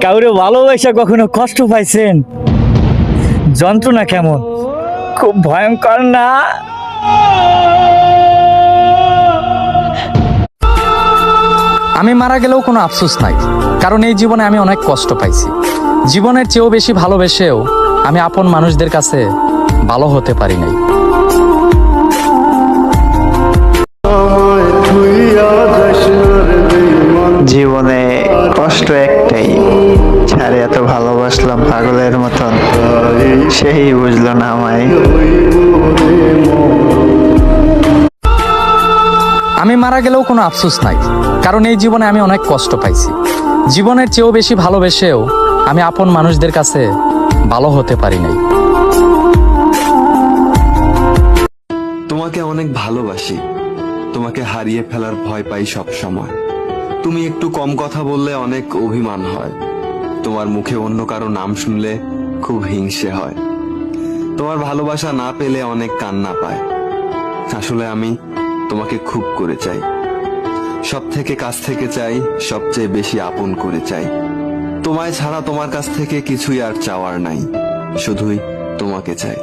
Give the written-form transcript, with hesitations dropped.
কাউরে ভালোবাসা কখনো কষ্ট পাইছেন? যন্ত্রণা কেমন? খুব ভয়ঙ্কর না? আমি মারা গেলেও কোনো আফসোস নাই, কারণ এই জীবনে আমি অনেক কষ্ট পাইছি। জীবনের চেয়েও বেশি ভালোবেসেও আমি আপন মানুষদের কাছে ভালো হতে পারি নাই। জীবনে কষ্ট একটাই, ছাড়ে এত ভালোবাসলাম পাগলের মতন, সেই বুঝলো না আমায়। আমি মারা গেলেও কোনো আফসোস নাই, কারণ এই জীবনে আমি অনেক কষ্ট পাইছি। জীবনের চেয়েও বেশি ভালোবেসেও আমি আপন মানুষদের কাছে ভালো হতে পারি নাই। তোমাকে অনেক ভালোবাসি, তোমাকে হারিয়ে ফেলার ভয় পাই সব সময়। তুমি একটু কম কথা বললে অনেক অভিমান হয়, তোমার মুখে অন্য কারো নাম শুনলে খুব হিংসে হয়, তোমার ভালোবাসা না পেলে অনেক কান্না পায়। আসলে আমি তোমাকে খুব করে চাই, সব থেকে কাছ থেকে চাই, সবচেয়ে বেশি আপন করে চাই। তোমায় ছাড়া তোমার কাছ থেকে কিছুই আর চাওয়ার নাই, শুধুই তোমাকে চাই।